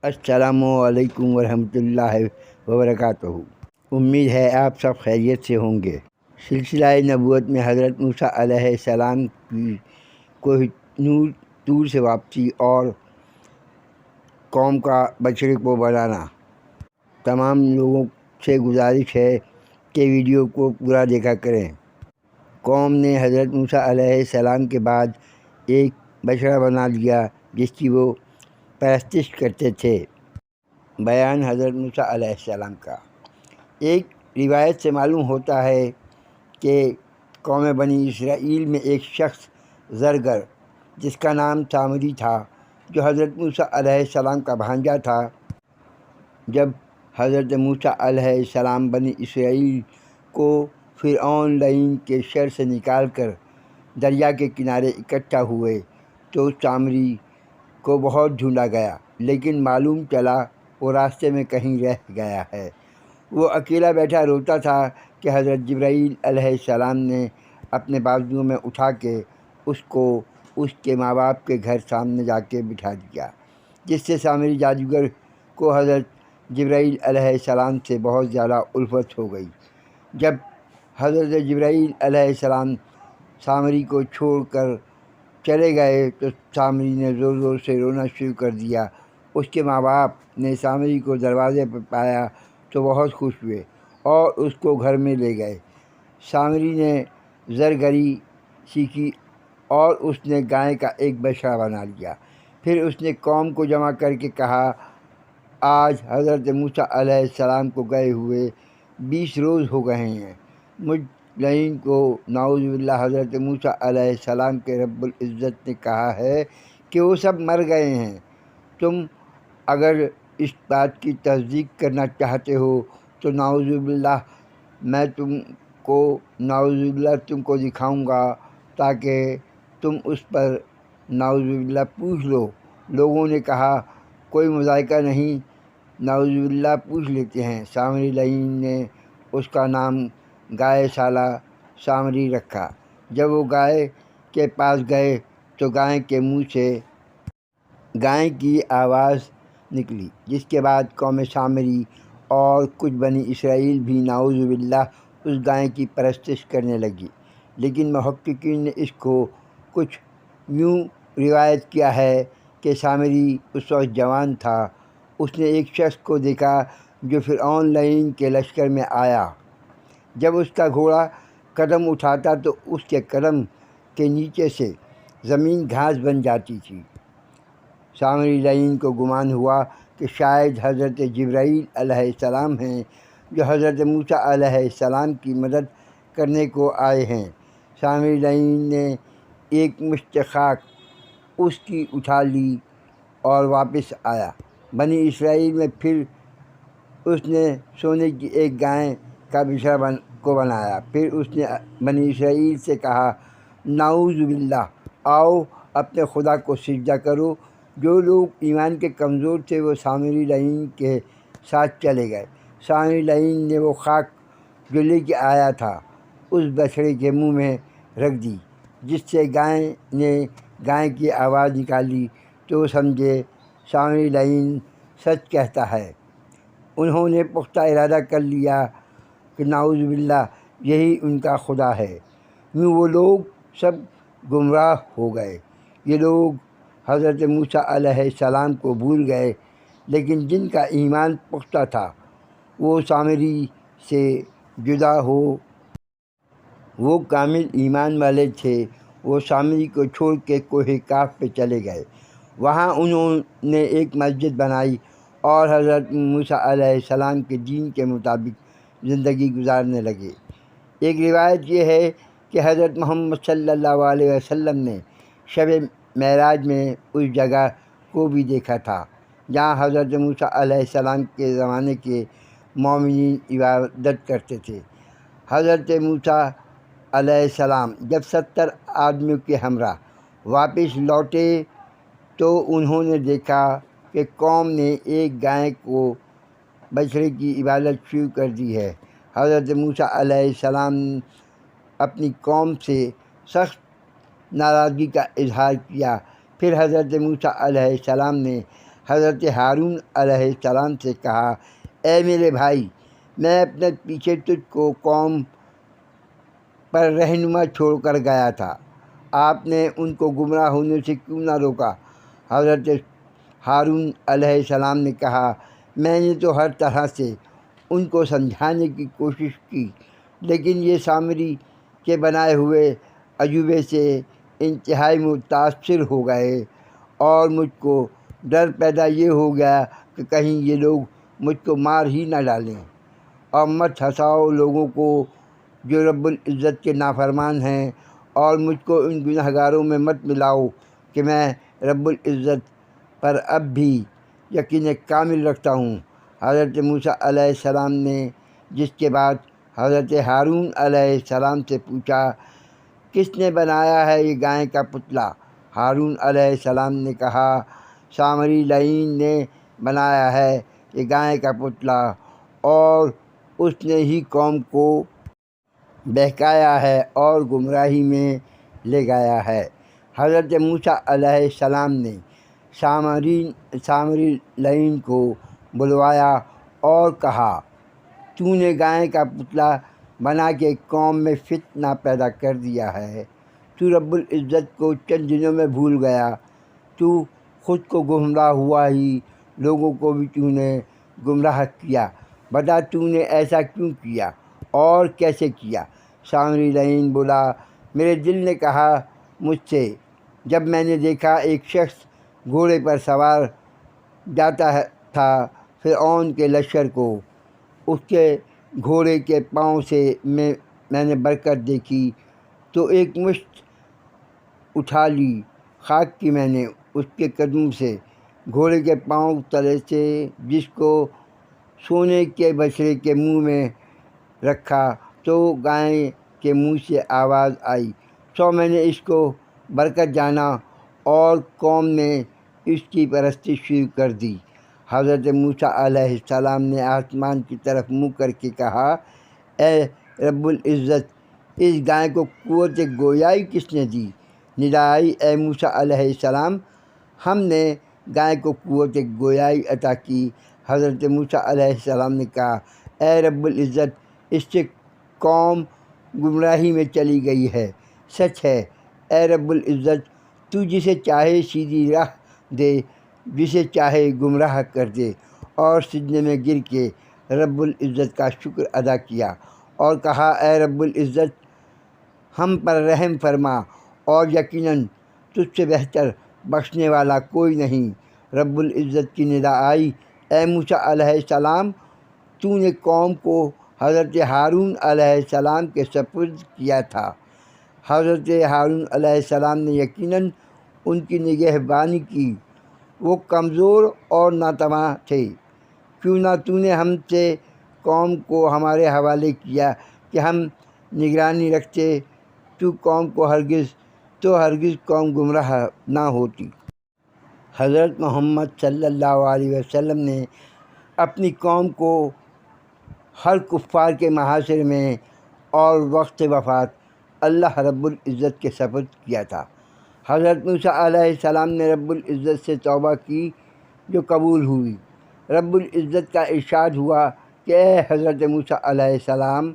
السلام علیکم ورحمۃ اللہ وبرکاتہ۔ امید ہے آپ سب خیریت سے ہوں گے۔ سلسلہ نبوت میں حضرت موسیٰ علیہ السلام کی کوہ طور سے واپسی اور قوم کا بچڑے کو بنانا۔ تمام لوگوں سے گزارش ہے کہ ویڈیو کو پورا دیکھا کریں۔ قوم نے حضرت موسیٰ علیہ السلام کے بعد ایک بچڑا بنا لیا جس کی وہ پرستش کرتے تھے۔ بیان حضرت موسیٰ علیہ السلام کا۔ ایک روایت سے معلوم ہوتا ہے کہ قوم بنی اسرائیل میں ایک شخص زرگر جس کا نام سامری تھا، جو حضرت موسیٰ علیہ السلام کا بھانجا تھا۔ جب حضرت موسیٰ علیہ السلام بنی اسرائیل کو فرعون لعین کے شر سے نکال کر دریا کے کنارے اکٹھا ہوئے تو سامری کو بہت ڈھونڈا گیا، لیکن معلوم چلا وہ راستے میں کہیں رہ گیا ہے۔ وہ اکیلا بیٹھا روتا تھا کہ حضرت جبرائیل علیہ السلام نے اپنے بازوؤں میں اٹھا کے اس کو اس کے ماں باپ کے گھر سامنے جا کے بٹھا دیا، جس سے سامری جادوگر کو حضرت جبرائیل علیہ السلام سے بہت زیادہ الفت ہو گئی۔ جب حضرت جبرائیل علیہ السلام سامری کو چھوڑ کر چلے گئے تو سامری نے زور زور سے رونا شروع کر دیا۔ اس کے ماں باپ نے سامری کو دروازے پر پایا تو بہت خوش ہوئے اور اس کو گھر میں لے گئے۔ سامری نے زرگری سیکھی اور اس نے گائے کا ایک بچڑا بنا لیا۔ پھر اس نے قوم کو جمع کر کے کہا، آج حضرت موسیٰ علیہ السلام کو گئے ہوئے 20 روز ہو گئے ہیں۔ مجھ لعین کو نعوذ باللہ حضرت موسیٰ علیہ السلام کے رب العزت نے کہا ہے کہ وہ سب مر گئے ہیں۔ تم اگر اس بات کی تصدیق کرنا چاہتے ہو تو نعوذ باللہ میں تم کو دکھاؤں گا تاکہ تم اس پر نعوذ باللہ پوچھ لو۔ لوگوں نے کہا، کوئی مذائقہ نہیں، نعوذ باللہ پوچھ لیتے ہیں۔ سامری لعین نے اس کا نام گائے سالہ سامری رکھا۔ جب وہ گائے کے پاس گئے تو گائے کے منہ سے گائے کی آواز نکلی، جس کے بعد قوم سامری اور کچھ بنی اسرائیل بھی نعوذ باللہ اس گائے کی پرستش کرنے لگی۔ لیکن محققین نے اس کو کچھ یوں روایت کیا ہے کہ سامری اس وقت جوان تھا۔ اس نے ایک شخص کو دیکھا جو فرعون لعین کے لشکر میں آیا۔ جب اس کا گھوڑا قدم اٹھاتا تو اس کے قدم کے نیچے سے زمین گھاس بن جاتی تھی۔ سامری لعین کو گمان ہوا کہ شاید حضرت جبرائیل علیہ السلام ہیں جو حضرت موسیٰ علیہ السلام کی مدد کرنے کو آئے ہیں۔ سامری لعین نے ایک مشت خاک اس کی اٹھا لی اور واپس آیا۔ بنی اسرائیل میں پھر اس نے سونے کی ایک گائے کا بچڑا کو بنایا۔ پھر اس نے بنی اسرائیل سے کہا، نعوذ باللہ، آؤ اپنے خدا کو سجدہ کرو۔ جو لوگ ایمان کے کمزور تھے وہ سامری لعین کے ساتھ چلے گئے۔ سامری لعین نے وہ خاک جو لے کے آیا تھا اس بچڑے کے منہ میں رکھ دی، جس سے گائے نے گائے کی آواز نکالی تو وہ سمجھے سامری لعین سچ کہتا ہے۔ انہوں نے پختہ ارادہ کر لیا کہ نعوذ باللہ یہی ان کا خدا ہے۔ یوں وہ لوگ سب گمراہ ہو گئے۔ یہ لوگ حضرت موسیٰ علیہ السلام کو بھول گئے، لیکن جن کا ایمان پختہ تھا وہ سامری سے جدا ہو، وہ کامل ایمان والے تھے۔ وہ سامری کو چھوڑ کے کوہ کاف پہ چلے گئے۔ وہاں انہوں نے ایک مسجد بنائی اور حضرت موسیٰ علیہ السلام کے دین کے مطابق زندگی گزارنے لگے۔ ایک روایت یہ ہے کہ حضرت محمد صلی اللہ علیہ وسلم نے شب معراج میں اس جگہ کو بھی دیکھا تھا جہاں حضرت موسیٰ علیہ السلام کے زمانے کے مومنین عبادت کرتے تھے۔ حضرت موسیٰ علیہ السلام جب 70 آدمیوں کے ہمراہ واپس لوٹے تو انہوں نے دیکھا کہ قوم نے ایک گائے کو بچڑے کی عبادت شروع کر دی ہے۔ حضرت موسیٰ علیہ السلام اپنی قوم سے سخت ناراضگی کا اظہار کیا۔ پھر حضرت موسیٰ علیہ السلام نے حضرت ہارون علیہ السلام سے کہا، اے میرے بھائی، میں اپنے پیچھے تجھ کو قوم پر رہنما چھوڑ کر گیا تھا، آپ نے ان کو گمراہ ہونے سے کیوں نہ روکا؟ حضرت ہارون علیہ السلام نے کہا، میں نے تو ہر طرح سے ان کو سمجھانے کی کوشش کی، لیکن یہ سامری کے بنائے ہوئے عجوبے سے انتہائی متاثر ہو گئے، اور مجھ کو ڈر پیدا یہ ہو گیا کہ کہیں یہ لوگ مجھ کو مار ہی نہ ڈالیں۔ اور مت ہنساؤ لوگوں کو جو رب العزت کے نافرمان ہیں، اور مجھ کو ان گناہ گاروں میں مت ملاؤ کہ میں رب العزت پر اب بھی یقین کامل رکھتا ہوں۔ حضرت موسیٰ علیہ السلام نے جس کے بعد حضرت ہارون علیہ السلام سے پوچھا، کس نے بنایا ہے یہ گائے کا پتلا؟ ہارون علیہ السلام نے کہا، سامری لعین نے بنایا ہے یہ گائے کا پتلا، اور اس نے ہی قوم کو بہکایا ہے اور گمراہی میں لے گیا ہے۔ حضرت موسیٰ علیہ السلام نے سامری لعین کو بلوایا اور کہا، تو نے گائے کا پتلا بنا کے قوم میں فتنہ پیدا کر دیا ہے، تو رب العزت کو چند دنوں میں بھول گیا، تو خود کو گمراہ ہوا ہی لوگوں کو بھی تو نے گمراہ کیا، بتا تو نے ایسا کیوں کیا اور کیسے کیا؟ سامری لعین بولا، میرے دل نے کہا مجھ سے، جب میں نے دیکھا ایک شخص گھوڑے پر سوار جاتا تھا فرعون کے لشکر کو، اس کے گھوڑے کے پاؤں سے میں نے برکت دیکھی تو ایک مشت اٹھا لی خاک کی میں نے اس کے قدموں سے، گھوڑے کے پاؤں تلے سے جس کو سونے کے بچھڑے کے منہ میں رکھا تو گائے کے منہ سے آواز آئی، سو میں نے اس کو برکت جانا اور قوم نے اس کی پرستش شروع کر دی۔ حضرت موسیٰ علیہ السلام نے آسمان کی طرف منہ کر کے کہا، اے رب العزت، اس گائے کو قوت گویائی کس نے دی؟ ندا آئی، اے موسیٰ علیہ السلام، ہم نے گائے کو قوت گویائی عطا کی۔ حضرت موسیٰ علیہ السلام نے کہا، اے رب العزت، اس سے قوم گمراہی میں چلی گئی ہے۔ سچ ہے اے رب العزت، تو جسے چاہے سیدھی راہ دے، جسے چاہے گمراہ کر دے۔ اور سجدے میں گر کے رب العزت کا شکر ادا کیا اور کہا، اے رب العزت، ہم پر رحم فرما، اور یقیناً تجھ سے بہتر بخشنے والا کوئی نہیں۔ رب العزت کی ندا آئی، اے موسیٰ علیہ السلام، تو نے قوم کو حضرت ہارون علیہ السلام کے سپرد کیا تھا۔ حضرت ہارون علیہ السلام نے یقیناً ان کی نگہبانی کی، وہ کمزور اور ناتواں تھے، کیوں نہ تو نے ہم سے قوم کو ہمارے حوالے کیا کہ ہم نگرانی رکھتے، تو ہرگز قوم گمراہ نہ ہوتی۔ حضرت محمد صلی اللہ علیہ وسلم نے اپنی قوم کو ہر کفار کے محاصرے میں اور وقت وفات اللہ رب العزت کے سپرد کیا تھا۔ حضرت موسیٰ علیہ السلام نے رب العزت سے توبہ کی جو قبول ہوئی۔ رب العزت کا ارشاد ہوا کہ اے حضرت موسیٰ علیہ السلام،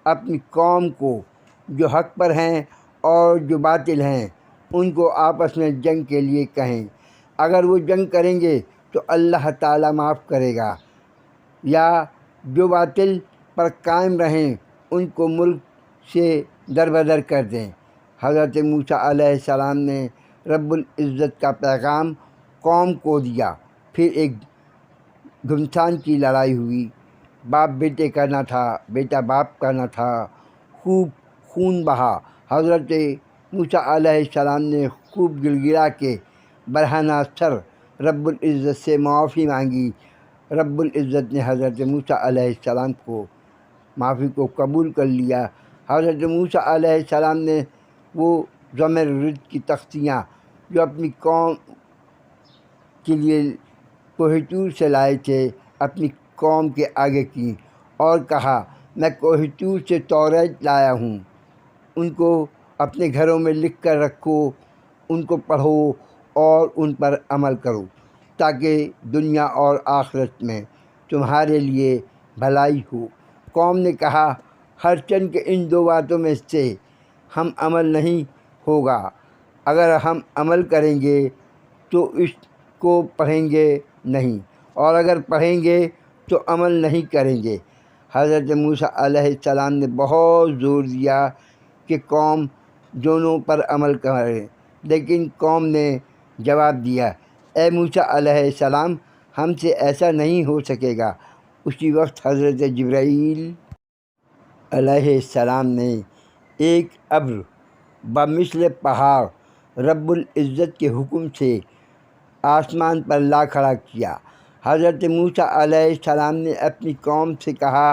اپنی قوم کو جو حق پر ہیں اور جو باطل ہیں ان کو آپس میں جنگ کے لیے کہیں، اگر وہ جنگ کریں گے تو اللہ تعالیٰ معاف کرے گا، یا جو باطل پر قائم رہیں ان کو ملک سے دربدر کر دیں۔ حضرت موسیٰ علیہ السلام نے رب العزت کا پیغام قوم کو دیا۔ پھر ایک گھمسان کی لڑائی ہوئی، باپ بیٹے کا نہ تھا، بیٹا باپ کا نہ تھا، خوب خون بہا۔ حضرت موسیٰ علیہ السلام نے خوب گڑ گڑا کے برہنہ سر رب العزت سے معافی مانگی۔ رب العزت نے حضرت موسیٰ علیہ السلام کو معافی کو قبول کر لیا۔ حضرت موسیٰ علیہ السلام نے وہ زمرد کی تختیاں جو اپنی قوم کے لیے کوہ طور سے لائے تھے اپنی قوم کے آگے کیں اور کہا، میں کوہ طور سے توریت لایا ہوں، ان کو اپنے گھروں میں لکھ کر رکھو، ان کو پڑھو اور ان پر عمل کرو۔ تاکہ دنیا اور آخرت میں تمہارے لیے بھلائی ہو۔ قوم نے کہا، ہرچند کہ ان دو باتوں میں سے ہم عمل نہیں ہوگا، اگر ہم عمل کریں گے تو اس کو پڑھیں گے نہیں، اور اگر پڑھیں گے تو عمل نہیں کریں گے۔ حضرت موسیٰ علیہ السلام نے بہت زور دیا کہ قوم دونوں پر عمل کرے، لیکن قوم نے جواب دیا، اے موسیٰ علیہ السلام، ہم سے ایسا نہیں ہو سکے گا۔ اسی وقت حضرت جبرائیل علیہ السلام نے ایک ابر بمثل پہاڑ رب العزت کے حکم سے آسمان پر لا کھڑا کیا۔ حضرت موسیٰ علیہ السلام نے اپنی قوم سے کہا،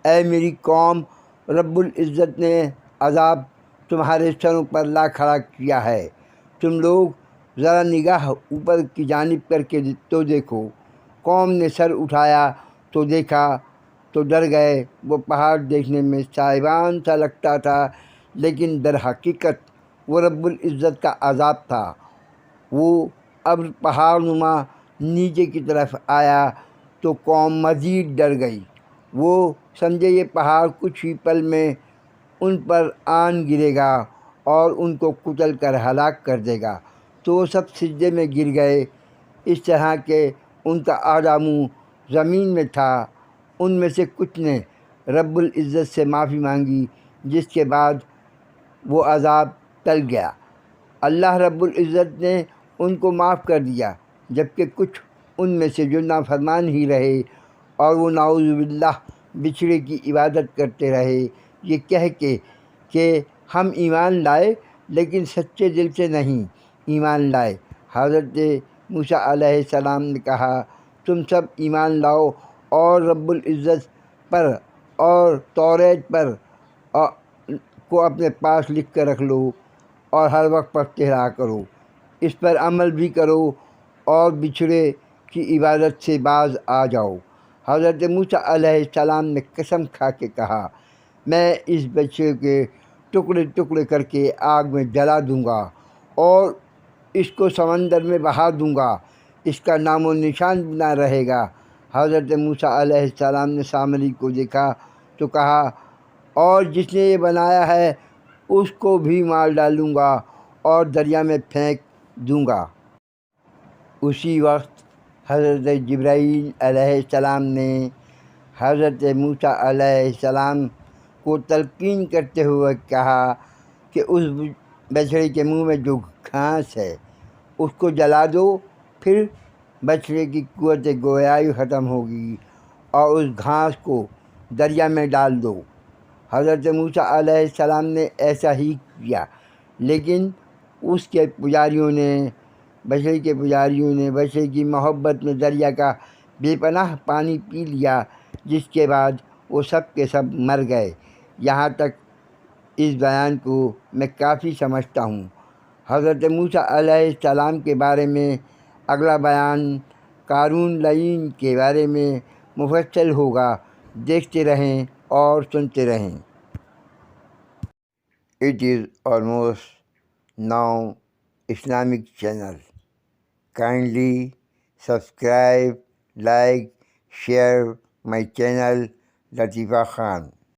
اے میری قوم، رب العزت نے عذاب تمہارے سروں پر لا کھڑا کیا ہے، تم لوگ ذرا نگاہ اوپر کی جانب کر کے تو دیکھو۔ قوم نے سر اٹھایا تو دیکھا تو ڈر گئے۔ وہ پہاڑ دیکھنے میں سائبان سا لگتا تھا، لیکن در حقیقت وہ رب العزت کا عذاب تھا۔ وہ ابر پہاڑ نما نیچے کی طرف آیا تو قوم مزید ڈر گئی۔ وہ سمجھے یہ پہاڑ کچھ ہی پل میں ان پر آن گرے گا اور ان کو کچل کر ہلاک کر دے گا، تو وہ سب سجدے میں گر گئے، اس طرح کہ ان کا آدھا منہ زمین میں تھا۔ ان میں سے کچھ نے رب العزت سے معافی مانگی، جس کے بعد وہ عذاب ٹل گیا۔ اللہ رب العزت نے ان کو معاف کر دیا، جبکہ کچھ ان میں سے جو نافرمان ہی رہے اور وہ نعوذ باللہ بچھڑے کی عبادت کرتے رہے، یہ کہہ کے کہ ہم ایمان لائے لیکن سچے دل سے نہیں ایمان لائے۔ حضرت موسیٰ علیہ السلام نے کہا، تم سب ایمان لاؤ اور رب العزت پر اور توریت پر کو اپنے پاس لکھ کر رکھ لو اور ہر وقت پڑھتے رہا کرو، اس پر عمل بھی کرو اور بچھڑے کی عبادت سے باز آ جاؤ۔ حضرت موسیٰ علیہ السلام نے قسم کھا کے کہا، میں اس بچے کے ٹکڑے ٹکڑے کر کے آگ میں جلا دوں گا اور اس کو سمندر میں بہا دوں گا، اس کا نام و نشان بھی نہ رہے گا۔ حضرت موسیٰ علیہ السلام نے سامری کو دیکھا تو کہا، اور جس نے یہ بنایا ہے اس کو بھی مار ڈالوں گا اور دریا میں پھینک دوں گا۔ اسی وقت حضرت جبرائیل علیہ السلام نے حضرت موسیٰ علیہ السلام کو تلقین کرتے ہوئے کہا کہ اس بچڑے کے منہ میں جو گھاس ہے اس کو جلا دو، پھر بچڑے کی قوت گویائی ختم ہوگی اور اس گھاس کو دریا میں ڈال دو۔ حضرت موسیٰ علیہ السلام نے ایسا ہی کیا، لیکن اس کے پجاریوں نے بچڑے کی محبت میں دریا کا بے پناہ پانی پی لیا، جس کے بعد وہ سب کے سب مر گئے۔ یہاں تک اس بیان کو میں کافی سمجھتا ہوں۔ حضرت موسیٰ علیہ السلام کے بارے میں اگلا بیان قارون لعین کے بارے میں مفصل ہوگا، دیکھتے رہیں اور سنتے رہیں۔ It is almost now Islamic channel. Kindly subscribe, like, share my channel Latifa Khan.